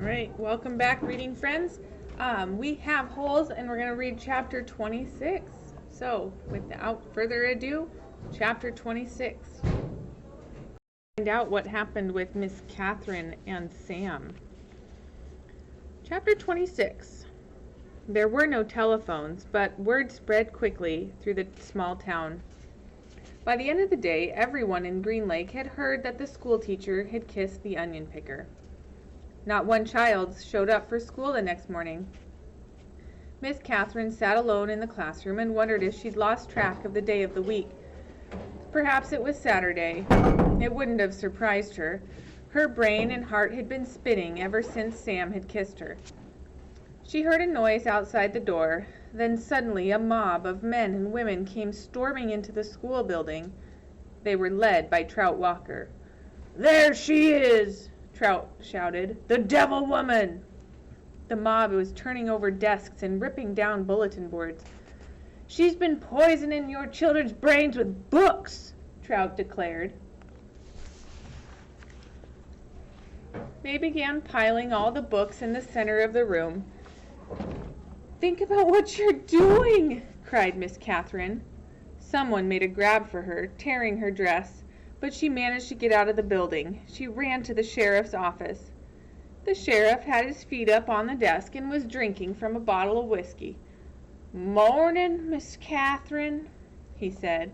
All right, welcome back, reading friends. We have holes, and we're going to read chapter 26. So, without further ado, chapter 26. Find out what happened with Miss Catherine and Sam. Chapter 26. There were no telephones, but word spread quickly through the small town. By the end of the day, everyone in Green Lake had heard that the school teacher had kissed the onion picker. Not one child showed up for school the next morning. Miss Catherine sat alone in the classroom and wondered if she'd lost track of the day of the week. Perhaps it was Saturday. It wouldn't have surprised her. Her brain and heart had been spinning ever since Sam had kissed her. She heard a noise outside the door. Then suddenly a mob of men and women came storming into the school building. They were led by Trout Walker. "There she is!" Trout shouted. "The devil woman!" The mob was turning over desks and ripping down bulletin boards. "She's been poisoning your children's brains with books," Trout declared. They began piling all the books in the center of the room. "Think about what you're doing," cried Miss Catherine. Someone made a grab for her, tearing her dress. But she managed to get out of the building. She ran to the sheriff's office. The sheriff had his feet up on the desk and was drinking from a bottle of whiskey. "Morning, Miss Catherine," he said.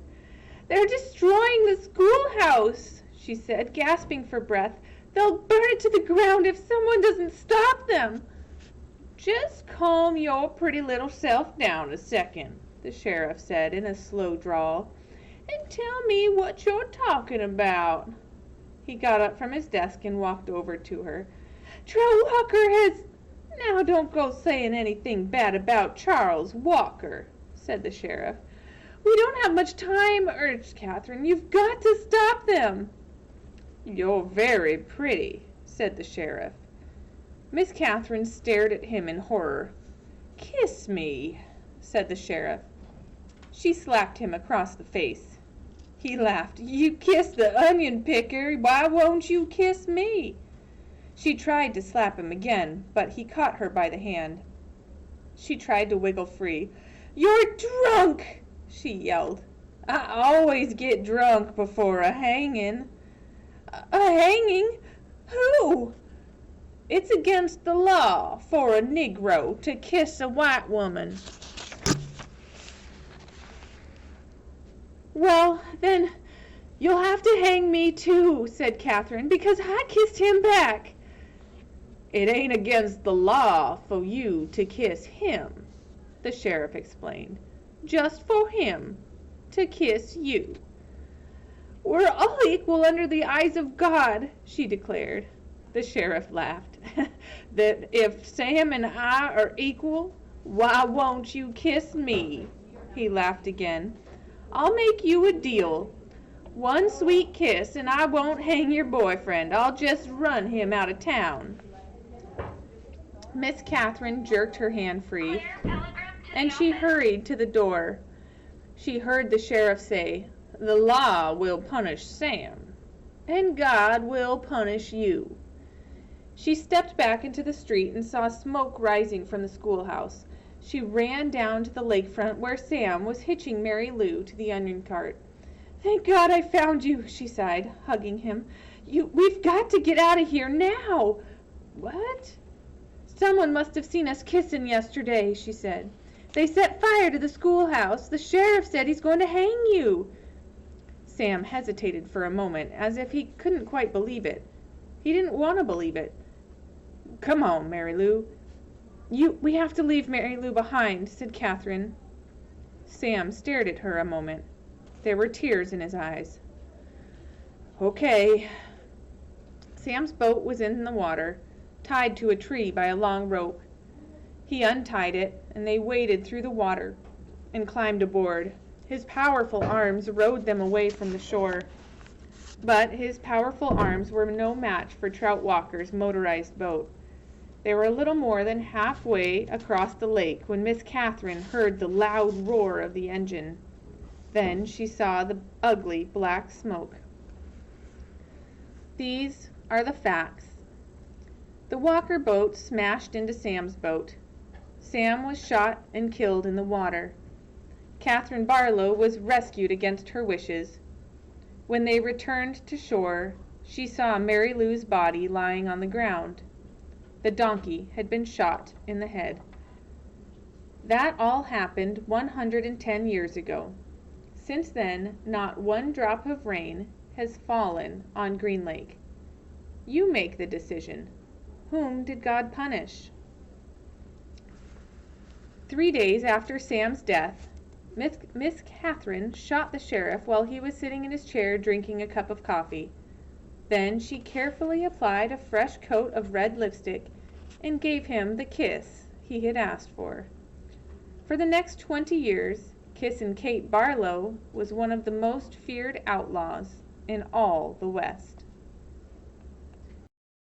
"They're destroying the schoolhouse," she said, gasping for breath. "They'll burn it to the ground if someone doesn't stop them." "Just calm your pretty little self down a second," the sheriff said in a slow drawl, "and tell me what you're talking about." He got up from his desk and walked over to her. "Trout Walker has—" "Now don't go saying anything bad about Charles Walker," said the sheriff. "We don't have much time," urged Catherine. "You've got to stop them." "You're very pretty," said the sheriff. Miss Catherine stared at him in horror. "Kiss me," said the sheriff. She slapped him across the face. He laughed. "You kissed the onion picker. Why won't you kiss me?" She tried to slap him again, but he caught her by the hand. She tried to wiggle free. "You're drunk!" she yelled. "I always get drunk before a hanging." "A hanging? Who?" "It's against the law for a Negro to kiss a white woman." "Well, then, you'll have to hang me too," said Catherine, "because I kissed him back." "It ain't against the law for you to kiss him," the sheriff explained. "Just for him to kiss you." "We're all equal under the eyes of God," she declared. The sheriff laughed. "That if Sam and I are equal, why won't you kiss me?" He laughed again. "I'll make you a deal. One sweet kiss and I won't hang your boyfriend. I'll just run him out of town." Miss Catherine jerked her hand free, and she hurried to the door. She heard the sheriff say, "The law will punish Sam, and God will punish you." She stepped back into the street and saw smoke rising from the schoolhouse. She ran down to the lakefront where Sam was hitching Mary Lou to the onion cart. "Thank God I found you," she sighed, hugging him. "We've got to get out of here now." "What?" "Someone must have seen us kissing yesterday," she said. "They set fire to the schoolhouse. The sheriff said he's going to hang you." Sam hesitated for a moment, as if he couldn't quite believe it. He didn't want to believe it. "Come on, Mary Lou." We have to leave Mary Lou behind," said Catherine. Sam stared at her a moment. There were tears in his eyes. "Okay." Sam's boat was in the water, tied to a tree by a long rope. He untied it, and they waded through the water and climbed aboard. His powerful arms rowed them away from the shore. But his powerful arms were no match for Trout Walker's motorized boat. They were a little more than halfway across the lake when Miss Catherine heard the loud roar of the engine. Then she saw the ugly black smoke. These are the facts. The Walker boat smashed into Sam's boat. Sam was shot and killed in the water. Catherine Barlow was rescued against her wishes. When they returned to shore, she saw Mary Lou's body lying on the ground. The donkey had been shot in the head. That all happened 110 years ago. Since then, not one drop of rain has fallen on Green Lake. You make the decision. Whom did God punish? 3 days after Sam's death, Miss Catherine shot the sheriff while he was sitting in his chair drinking a cup of coffee. Then she carefully applied a fresh coat of red lipstick and gave him the kiss he had asked for. For the next 20 years, Kissin' Kate Barlow was one of the most feared outlaws in all the West.